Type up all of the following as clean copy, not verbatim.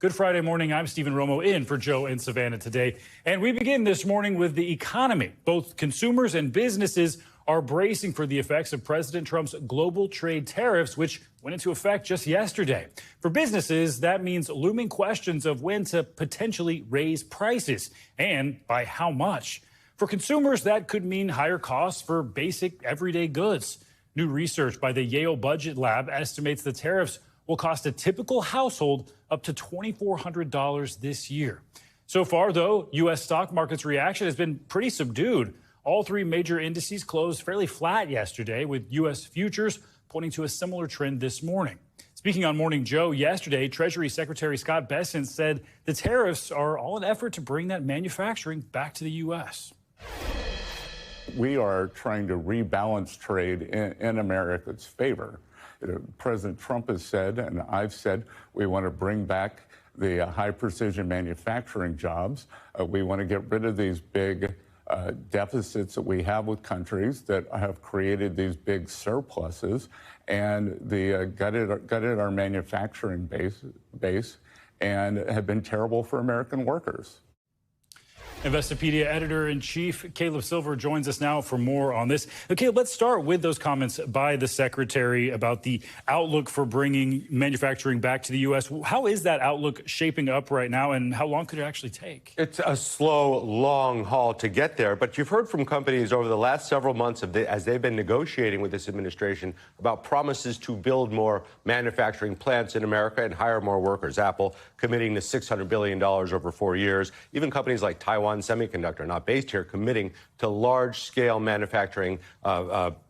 Good Friday morning. I'm Stephen Romo in for Joe and Savannah today. And we begin this morning with the economy. Both consumers and businesses are bracing for the effects of President Trump's global trade tariffs, which went into effect just yesterday. For businesses, that means looming questions of when to potentially raise prices and by how much. For consumers, that could mean higher costs for basic everyday goods. New research by the Yale Budget Lab estimates the tariffs will cost a typical household up to $2,400 this year. So far, though, U.S. stock market's reaction has been pretty subdued. All three major indices closed fairly flat yesterday, with U.S. futures pointing to a similar trend this morning. Speaking on Morning Joe yesterday, Treasury Secretary Scott Bessent said the tariffs are all an effort to bring that manufacturing back to the U.S. We are trying to rebalance trade in America's favor. President Trump has said, and I've said, we want to bring back the high-precision manufacturing jobs. We want to get rid of these big deficits that we have with countries that have created these big surpluses, and the gutted our manufacturing base and have been terrible for American workers. Investopedia editor-in-chief Caleb Silver joins us now for more on this. Okay, let's start with those comments by the secretary about the outlook for bringing manufacturing back to the U.S. How is that outlook shaping up right now, and how long could it actually take? It's a slow, long haul to get there. But you've heard from companies over the last several months as they've been negotiating with this administration about promises to build more manufacturing plants in America and hire more workers. Apple committing to $600 billion over 4 years. Even companies like Taiwan Semiconductor, not based here, committing to large-scale manufacturing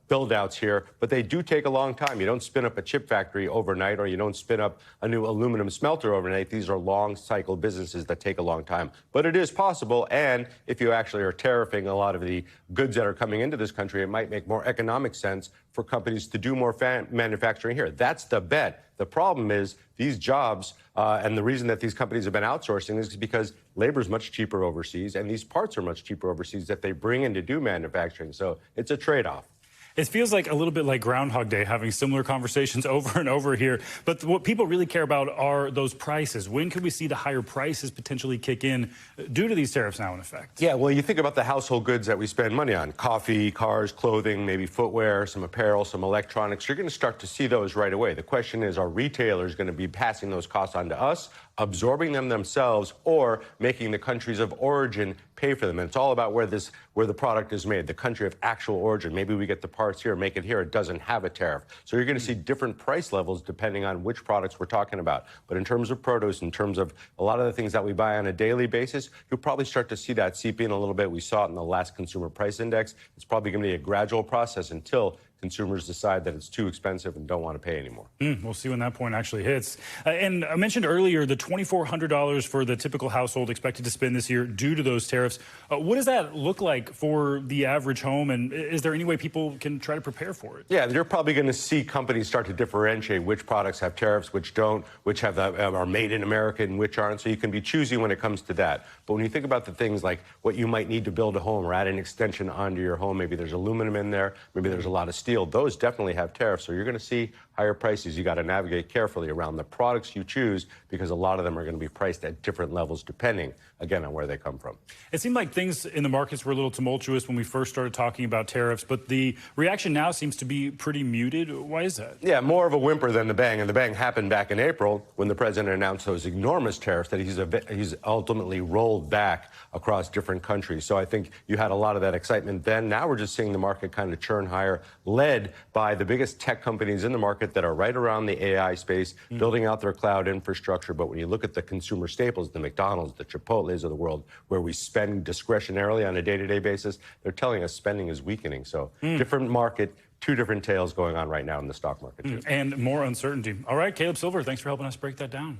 build-outs here, but they do take a long time. You don't spin up a chip factory overnight, or you don't spin up a new aluminum smelter overnight. These are long-cycle businesses that take a long time. But it is possible, and if you actually are tariffing a lot of the goods that are coming into this country, it might make more economic sense for companies to do more manufacturing here. That's the bet. The problem is these jobs, and the reason that these companies have been outsourcing is because labor is much cheaper overseas, and these parts are much cheaper overseas that they bring in to do manufacturing. So it's a trade-off. It feels like a little bit like Groundhog Day, having similar conversations over and over here. But what people really care about are those prices. When can we see the higher prices potentially kick in due to these tariffs now in effect? Yeah, well, you think about the household goods that we spend money on: coffee, cars, clothing, maybe footwear, some apparel, some electronics. You're going to start to see those right away. The question is, are retailers going to be passing those costs on to us, absorbing them themselves, or making the countries of origin pay for them? And it's all about where the product is made, the country of actual origin. Maybe we get the parts here, make it here. It doesn't have a tariff. So you're going to see different price levels depending on which products we're talking about. But in terms of produce, in terms of a lot of the things that we buy on a daily basis, you'll probably start to see that seep in a little bit. We saw it in the last consumer price index. It's probably going to be a gradual process until consumers decide that it's too expensive and don't want to pay anymore. We'll see when that point actually hits. And I mentioned earlier the $2,400 for the typical household expected to spend this year due to those tariffs. What does that look like for the average home, and is there any way people can try to prepare for it? Yeah, you're probably going to see companies start to differentiate which products have tariffs, which don't, which have are made in America and which aren't. So you can be choosy when it comes to that. But when you think about the things like what you might need to build a home or add an extension onto your home, maybe there's aluminum in there, maybe there's a lot of steel. Those definitely have tariffs. So you're going to see higher prices. You got to navigate carefully around the products you choose, because a lot of them are going to be priced at different levels depending, again, on where they come from. It seemed like things in the markets were a little tumultuous when we first started talking about tariffs, but the reaction now seems to be pretty muted. Why is that? Yeah, more of a whimper than the bang. And the bang happened back in April when the president announced those enormous tariffs that he's ultimately rolled back across different countries. So I think you had a lot of that excitement then. Now we're just seeing the market kind of churn higher, led by the biggest tech companies in the market that are right around the AI space, building out their cloud infrastructure. But when you look at the consumer staples, the McDonald's, the Chipotle's of the world, where we spend discretionarily on a day-to-day basis, they're telling us spending is weakening. So different market, two different tales going on right now in the stock market, too. And more uncertainty. All right, Caleb Silver, thanks for helping us break that down.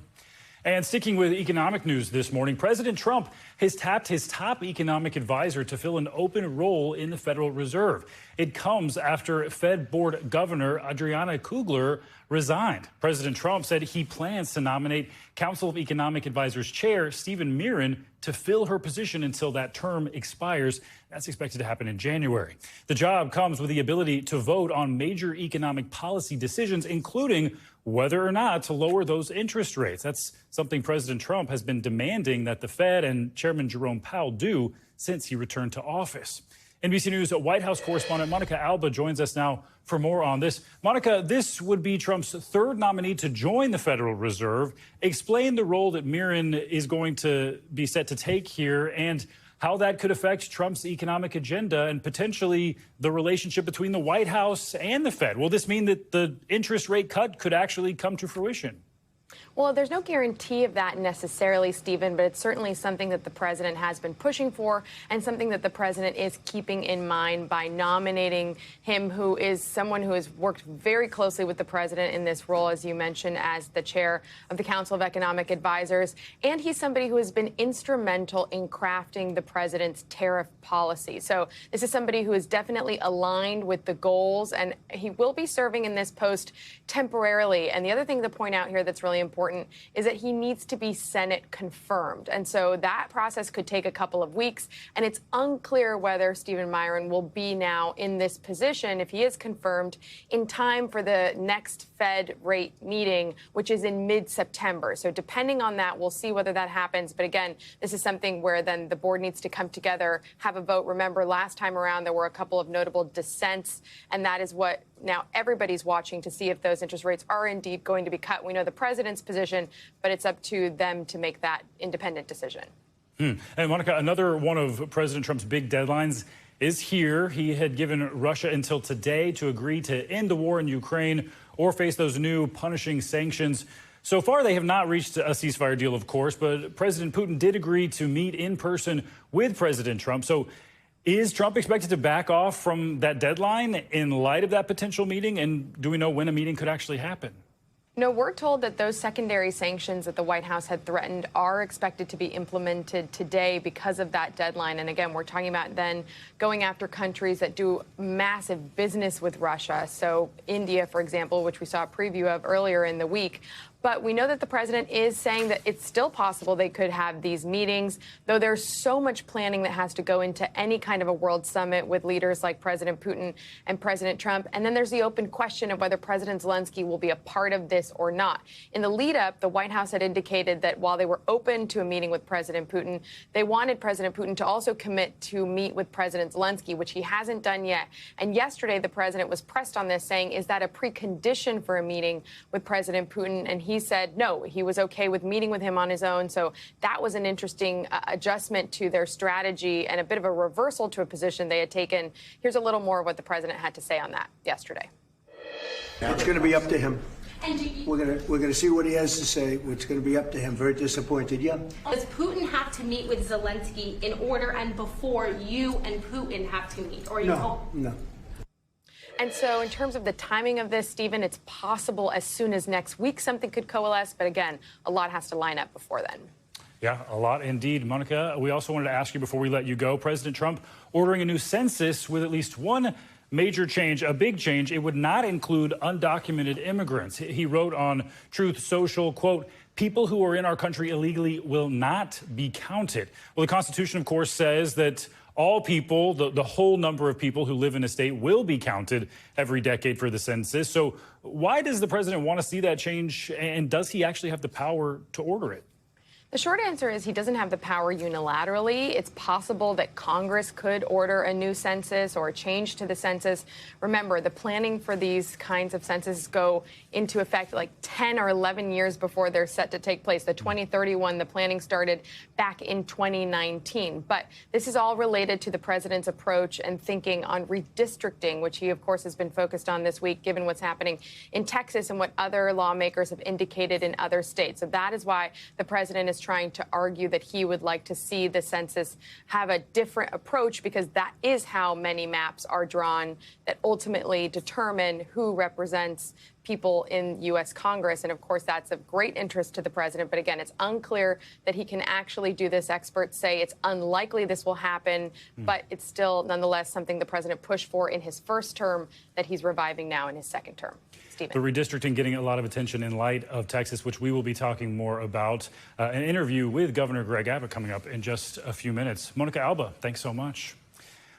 And sticking with economic news this morning, President Trump has tapped his top economic advisor to fill an open role in the Federal Reserve. It comes after Fed Board Governor Adriana Kugler resigned. President Trump said he plans to nominate Council of Economic Advisors Chair Stephen Miran to fill her position until that term expires That's expected to happen in January. The job comes with the ability to vote on major economic policy decisions, including whether or not to lower those interest rates. That's something President Trump has been demanding that the Fed and Chairman Jerome Powell do since he returned to office. NBC News White House correspondent Monica Alba joins us now for more on this. Monica, this would be Trump's third nominee to join the Federal Reserve. Explain the role that Miran is going to be set to take here and how that could affect Trump's economic agenda and potentially the relationship between the White House and the Fed. Will this mean that the interest rate cut could actually come to fruition? Well, there's no guarantee of that necessarily, Stephen, but it's certainly something that the president has been pushing for and something that the president is keeping in mind by nominating him, who is someone who has worked very closely with the president in this role, as you mentioned, as the chair of the Council of Economic Advisors. And he's somebody who has been instrumental in crafting the president's tariff policy. So this is somebody who is definitely aligned with the goals, and he will be serving in this post temporarily. And the other thing to point out here that's really important is that he needs to be Senate confirmed. And so that process could take a couple of weeks. And it's unclear whether Stephen Miran will be now in this position, if he is confirmed, in time for the next Fed rate meeting, which is in mid-September. So depending on that, we'll see whether that happens. But again, this is something where then the board needs to come together, have a vote. Remember, last time around, there were a couple of notable dissents. And that is what now everybody's watching to see if those interest rates are indeed going to be cut. We know the president's position, but it's up to them to make that independent decision. And Monica, another one of President Trump's big deadlines is here. He had given Russia until today to agree to end the war in Ukraine or face those new punishing sanctions. So far, they have not reached a ceasefire deal, of course, but President Putin did agree to meet in person with President Trump. So is Trump expected to back off from that deadline in light of that potential meeting? And do we know when a meeting could actually happen? No, we're told that those secondary sanctions that the White House had threatened are expected to be implemented today because of that deadline. And again, we're talking about then going after countries that do massive business with Russia. So India, for example, which we saw a preview of earlier in the week. But we know that the president is saying that it's still possible they could have these meetings, though there's so much planning that has to go into any kind of a world summit with leaders like President Putin and President Trump. And then there's the open question of whether President Zelensky will be a part of this or not. In the lead up, the White House had indicated that while they were open to a meeting with President Putin, they wanted President Putin to also commit to meet with President Zelensky, which he hasn't done yet. And yesterday, the president was pressed on this, saying, is that a precondition for a meeting with President Putin? And he said no, he was okay with meeting with him on his own. So that was an interesting adjustment to their strategy and a bit of a reversal to a position they had taken. Here's a little more of what the president had to say on that yesterday. It's going to be up to him. We're going to see what he has to say. It's going to be up to him. Very disappointed. Yeah. Does Putin have to meet with Zelensky in order and before you and Putin have to meet? Or No. And so in terms of the timing of this, Stephen, it's possible as soon as next week something could coalesce. But again, a lot has to line up before then. Yeah, a lot indeed. Monica, we also wanted to ask you before we let you go, President Trump ordering a new census with at least one major change, a big change. It would not include undocumented immigrants. He wrote on Truth Social, quote, people who are in our country illegally will not be counted. Well, the Constitution, of course, says that all people, the whole number of people who live in a state will be counted every decade for the census. So why does the president want to see that change? And does he actually have the power to order it? The short answer is he doesn't have the power unilaterally. It's possible that Congress could order a new census or a change to the census. Remember, the planning for these kinds of censuses go into effect like 10 or 11 years before they're set to take place. The 2031, the planning started back in 2019. But this is all related to the president's approach and thinking on redistricting, which he, of course, has been focused on this week, given what's happening in Texas and what other lawmakers have indicated in other states. So that is why the president is trying to argue that he would like to see the census have a different approach, because that is how many maps are drawn that ultimately determine who represents people in U.S. Congress. And of course, that's of great interest to the president. But again, it's unclear that he can actually do this. Experts say it's unlikely this will happen, but it's still nonetheless something the president pushed for in his first term that he's reviving now in his second term. Stephen. The redistricting getting a lot of attention in light of Texas, which we will be talking more about. An interview with Governor Greg Abbott coming up in just a few minutes. Monica Alba, thanks so much.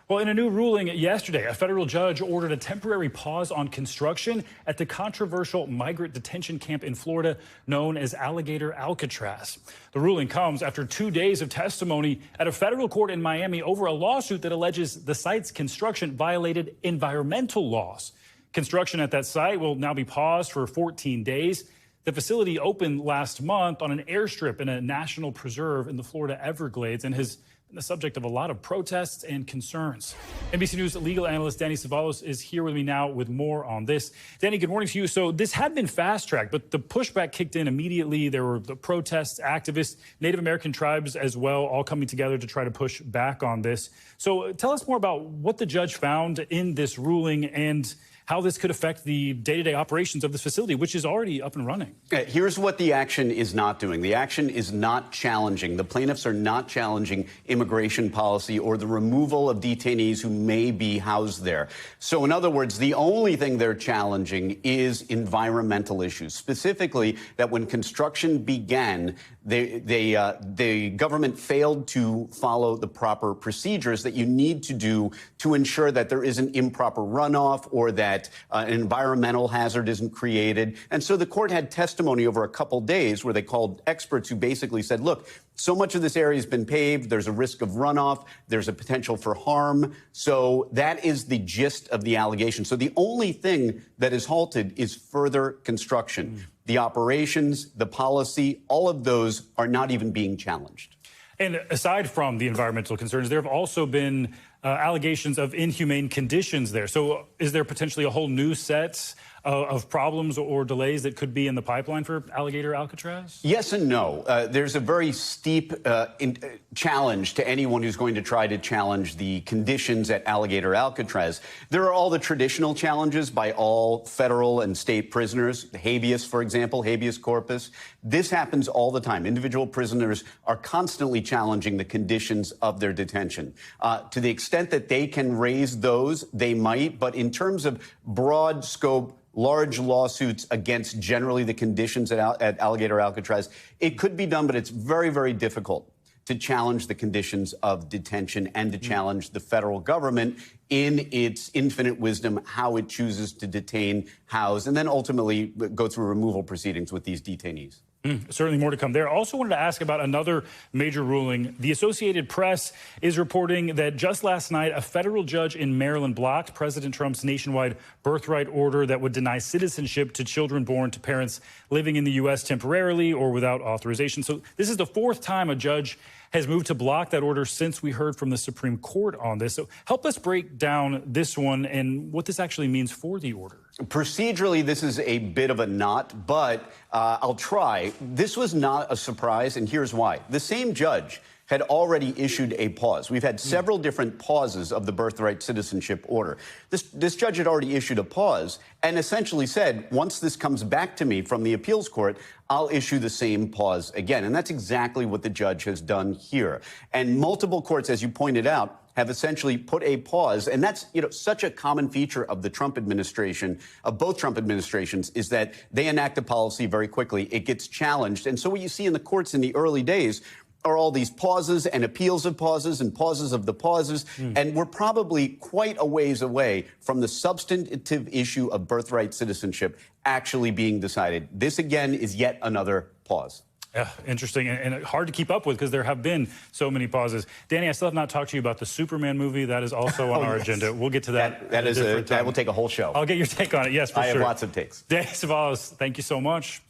Well, in a new ruling yesterday, a federal judge ordered a temporary pause on construction at the controversial migrant detention camp in Florida known as Alligator Alcatraz. The ruling comes after 2 days of testimony at a federal court in Miami over a lawsuit that alleges the site's construction violated environmental laws. Construction at that site will now be paused for 14 days. The facility opened last month on an airstrip in a national preserve in the Florida Everglades and has been the subject of a lot of protests and concerns. NBC News legal analyst Danny Cevallos is here with me now with more on this. Danny, good morning to you. So this had been fast-tracked, but the pushback kicked in immediately. There were the protests, activists, Native American tribes as well, all coming together to try to push back on this. So tell us more about what the judge found in this ruling and how this could affect the day-to-day operations of this facility, which is already up and running. Here's what the action is not doing. The action is not challenging. The plaintiffs are not challenging immigration policy or the removal of detainees who may be housed there. So, in other words, the only thing they're challenging is environmental issues, specifically that when construction began, the government failed to follow the proper procedures that you need to do to ensure that there isn't improper runoff or that an environmental hazard isn't created. And so the court had testimony over a couple days where they called experts who basically said, look, so much of this area has been paved. There's a risk of runoff. There's a potential for harm. So that is the gist of the allegation. So the only thing that is halted is further construction. The operations, the policy, all of those are not even being challenged. And aside from the environmental concerns, there have also been allegations of inhumane conditions there. So is there potentially a whole new set of problems or delays that could be in the pipeline for Alligator Alcatraz? Yes and no. There's a very steep challenge to anyone who's going to try to challenge the conditions at Alligator Alcatraz. There are all the traditional challenges by all federal and state prisoners, habeas, for example, habeas corpus. This happens all the time. Individual prisoners are constantly challenging the conditions of their detention. To the extent that they can raise those, they might. But in terms of broad scope, large lawsuits against generally the conditions at Alligator Alcatraz, it could be done, but it's very, very difficult to challenge the conditions of detention and to challenge the federal government in its infinite wisdom, how it chooses to detain, house, and then ultimately go through removal proceedings with these detainees. Certainly more to come there. Also wanted to ask about another major ruling. The Associated Press is reporting that just last night, a federal judge in Maryland blocked President Trump's nationwide birthright order that would deny citizenship to children born to parents living in the U.S. temporarily or without authorization. So this is the fourth time a judge has moved to block that order since we heard from the Supreme Court on this. So help us break down this one and what this actually means for the order. Procedurally, this is a bit of a knot, but I'll try. This was not a surprise, and here's why. The same judge had already issued a pause. We've had several different pauses of the birthright citizenship order. This judge had already issued a pause and essentially said, once this comes back to me from the appeals court, I'll issue the same pause again. And that's exactly what the judge has done here. And multiple courts, as you pointed out, have essentially put a pause. And that's, such a common feature of the Trump administration, of both Trump administrations, is that they enact a policy very quickly. It gets challenged. And so what you see in the courts in the early days are all these pauses and appeals of pauses and pauses of the pauses. And we're probably quite a ways away from the substantive issue of birthright citizenship actually being decided. This, again, is yet another pause. Yeah, interesting and hard to keep up with because there have been so many pauses. Danny, I still have not talked to you about the Superman movie. That is also on our agenda. We'll get to that. That will take a whole show. I'll get your take on it. Yes, for sure. I have lots of takes. Danny Cevallos, thank you so much.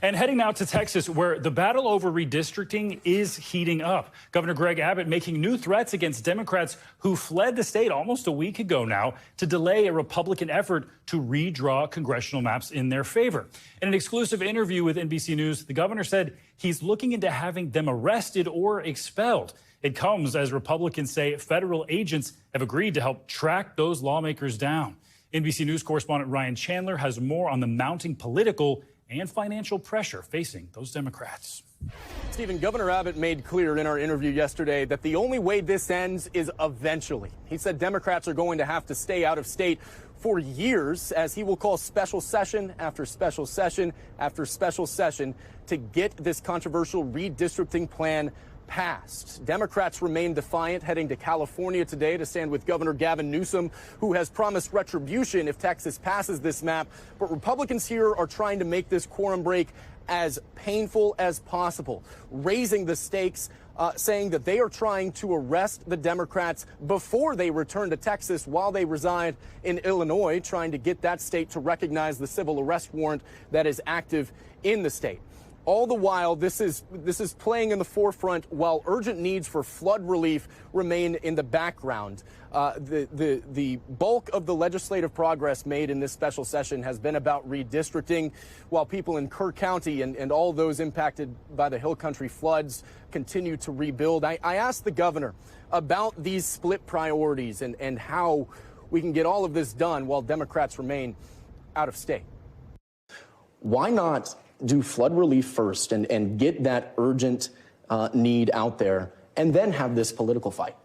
And heading now to Texas, where the battle over redistricting is heating up. Governor Greg Abbott making new threats against Democrats who fled the state almost a week ago now to delay a Republican effort to redraw congressional maps in their favor. In an exclusive interview with NBC News, the governor said he's looking into having them arrested or expelled. It comes as Republicans say federal agents have agreed to help track those lawmakers down. NBC News correspondent Ryan Chandler has more on the mounting political and financial pressure facing those Democrats. Stephen, Governor Abbott made clear in our interview yesterday that the only way this ends is eventually. He said Democrats are going to have to stay out of state for years as he will call special session after special session after special session to get this controversial redistricting plan passed. Democrats remain defiant, heading to California today to stand with Governor Gavin Newsom, who has promised retribution if Texas passes this map. But Republicans here are trying to make this quorum break as painful as possible, raising the stakes, saying that they are trying to arrest the Democrats before they return to Texas while they reside in Illinois, trying to get that state to recognize the civil arrest warrant that is active in the state. All the while, this is playing in the forefront while urgent needs for flood relief remain in the background. The bulk of the legislative progress made in this special session has been about redistricting, while people in Kerr County and all those impacted by the Hill Country floods continue to rebuild. I asked the governor about these split priorities and how we can get all of this done while Democrats remain out of state. Why not do flood relief first and get that urgent need out there and then have this political fight?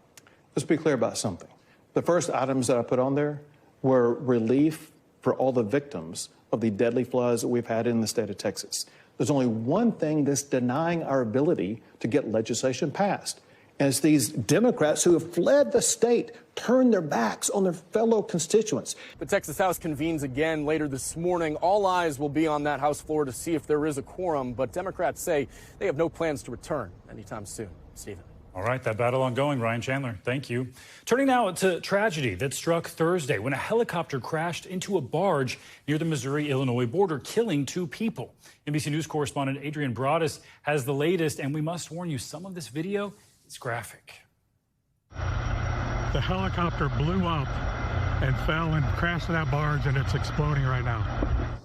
Let's be clear about something. The first items that I put on there were relief for all the victims of the deadly floods that we've had in the state of Texas. There's only one thing that's denying our ability to get legislation passed. And it's these Democrats who have fled the state, turned their backs on their fellow constituents. The Texas House convenes again later this morning. All eyes will be on that House floor to see if there is a quorum, but Democrats say they have no plans to return anytime soon. Stephen. All right, that battle ongoing. Ryan Chandler, thank you. Turning now to tragedy that struck Thursday when a helicopter crashed into a barge near the Missouri-Illinois border, killing 2 people. NBC News correspondent Adrian Broadus has the latest, and we must warn you, some of this video is graphic. The helicopter blew up and fell and crashed to that barge, and it's exploding right now.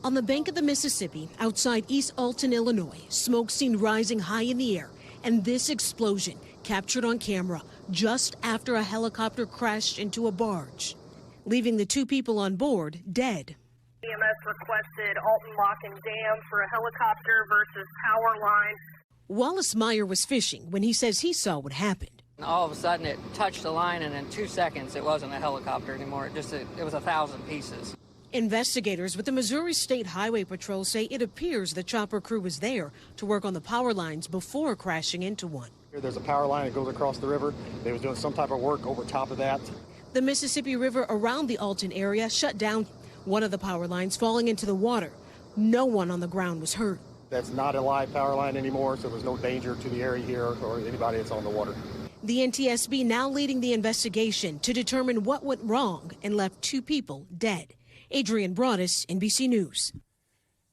On the bank of the Mississippi, outside East Alton, Illinois, smoke seen rising high in the air, and this explosion captured on camera just after a helicopter crashed into a barge, leaving the 2 people on board dead. EMS requested Alton Lock and Dam for a helicopter versus power line. Wallace Meyer was fishing when he says he saw what happened. All of a sudden it touched the line, and in 2 seconds it wasn't a helicopter anymore. It was 1,000 pieces. Investigators with the Missouri State Highway Patrol say it appears the chopper crew was there to work on the power lines before crashing into one. There's a power line that goes across the river. They was doing some type of work over top of that. The Mississippi River around the Alton area shut down, one of the power lines falling into the water. No one on the ground was hurt. That's not a live power line anymore, so there's no danger to the area here or anybody that's on the water. The NTSB now leading the investigation to determine what went wrong and left 2 people dead. Adrian Broadus, NBC News.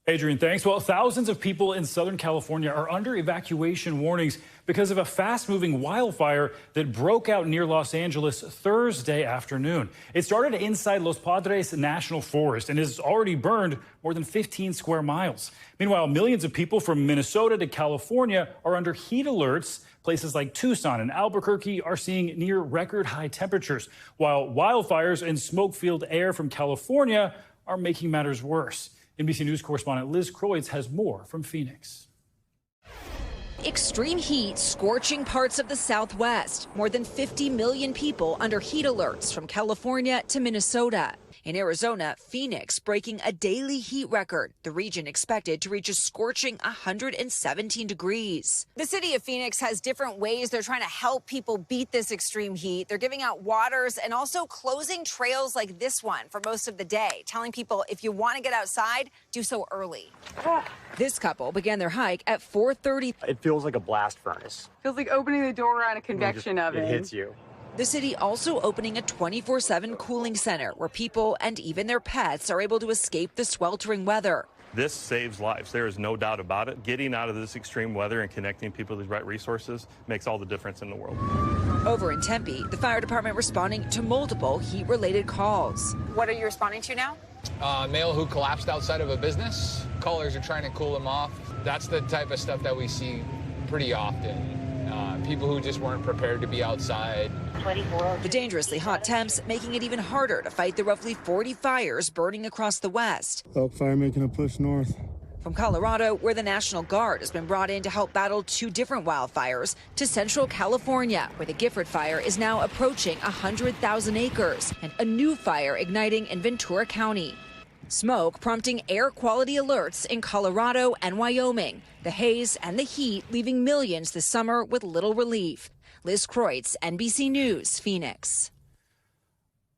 Adrian, thanks. Well, thousands of people in Southern California are under evacuation warnings because of a fast-moving wildfire that broke out near Los Angeles Thursday afternoon. It started inside Los Padres National Forest and has already burned more than 15 square miles. Meanwhile, millions of people from Minnesota to California are under heat alerts. Places like Tucson and Albuquerque are seeing near record high temperatures, while wildfires and smoke-filled air from California are making matters worse. NBC News correspondent Liz Croyds has more from Phoenix. Extreme heat scorching parts of the Southwest. More than 50 million people under heat alerts from California to Minnesota. In Arizona, Phoenix breaking a daily heat record. The region expected to reach a scorching 117 degrees. The city of Phoenix has different ways they're trying to help people beat this extreme heat. They're giving out waters and also closing trails like this one for most of the day, telling people if you want to get outside, do so early. This couple began their hike at 4:30. It feels like a blast furnace. Feels like opening the door on a convection oven. It hits you. The city also opening a 24/7 cooling center where people and even their pets are able to escape the sweltering weather. This saves lives. There is no doubt about it. Getting out of this extreme weather and connecting people to the right resources makes all the difference in the world. Over in Tempe, the fire department responding to multiple heat-related calls. What are you responding to now? Male who collapsed outside of a business. Callers are trying to cool him off. That's the type of stuff that we see pretty often. People who just weren't prepared to be outside. The dangerously hot temps making it even harder to fight the roughly 40 fires burning across the West. Elk fire making a push north. From Colorado, where the National Guard has been brought in to help battle 2 different wildfires, to Central California, where the Gifford fire is now approaching 100,000 acres, and a new fire igniting in Ventura County. Smoke prompting air quality alerts in Colorado and Wyoming. The haze and the heat leaving millions this summer with little relief. Liz Kreutz, NBC News, Phoenix.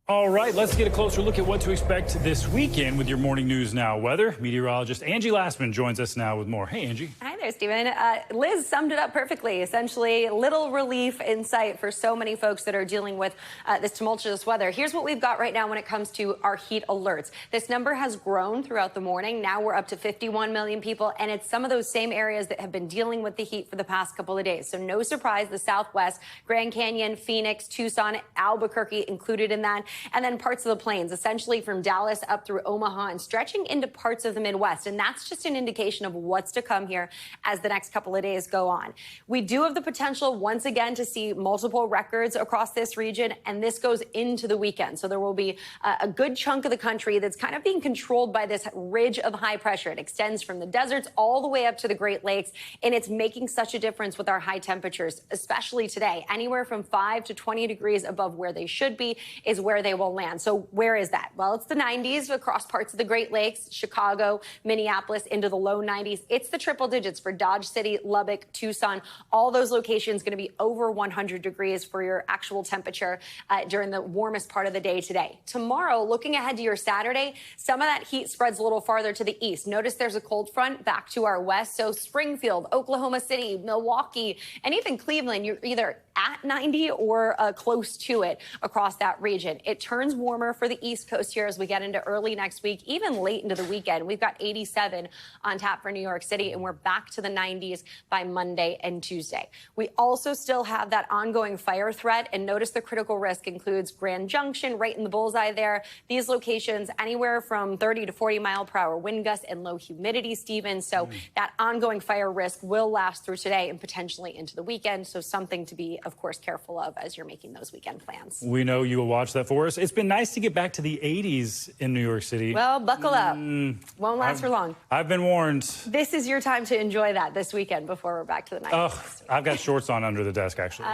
All right, let's get a closer look at what to expect this weekend with your Morning News Now weather. Meteorologist Angie Lastman joins us now with more. Hey, Angie. Hi there, Stephen. Liz summed it up perfectly. Essentially, little relief in sight for so many folks that are dealing with this tumultuous weather. Here's what we've got right now when it comes to our heat alerts. This number has grown throughout the morning. Now we're up to 51 million people, and it's some of those same areas that have been dealing with the heat for the past couple of days. So no surprise, the Southwest, Grand Canyon, Phoenix, Tucson, Albuquerque included in that. And then parts of the plains, essentially from Dallas up through Omaha and stretching into parts of the Midwest. And that's just an indication of what's to come here as the next couple of days go on. We do have the potential once again to see multiple records across this region, and this goes into the weekend. So there will be a good chunk of the country that's kind of being controlled by this ridge of high pressure. It extends from the deserts all the way up to the Great Lakes, and it's making such a difference with our high temperatures, especially today. Anywhere from 5 to 20 degrees above where they should be is where they will land. So where is that? Well, it's the 90s across parts of the Great Lakes, Chicago, Minneapolis, into the low 90s. It's the triple digits for Dodge City, Lubbock, Tucson. All those locations going to be over 100 degrees for your actual temperature during the warmest part of the day today. Tomorrow, looking ahead to your Saturday, some of that heat spreads a little farther to the east. Notice there's a cold front back to our west. So Springfield, Oklahoma City, Milwaukee, and even Cleveland, you're either at 90 or close to it across that region. It turns warmer for the East Coast here as we get into early next week, even late into the weekend. We've got 87 on tap for New York City, and we're back to the 90s by Monday and Tuesday. We also still have that ongoing fire threat, and notice the critical risk includes Grand Junction, right in the bullseye there. These locations, anywhere from 30 to 40 mile per hour wind gusts and low humidity, Stephen. So that ongoing fire risk will last through today and potentially into the weekend. So something to be, of course, careful of as you're making those weekend plans. We know you will watch that for us. It's been nice to get back to the 80s in New York City. Well, buckle up. Won't last for long. I've been warned. This is your time to enjoy that this weekend before we're back to the 90s. Oh, I've got shorts on under the desk, actually.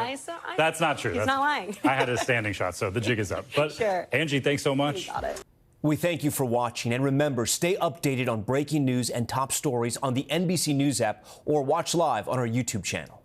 That's not true. He's not lying. I had a standing shot, so the jig is up. But sure. Angie, thanks so much. You got it. We thank you for watching, and remember, stay updated on breaking news and top stories on the NBC News app or watch live on our YouTube channel.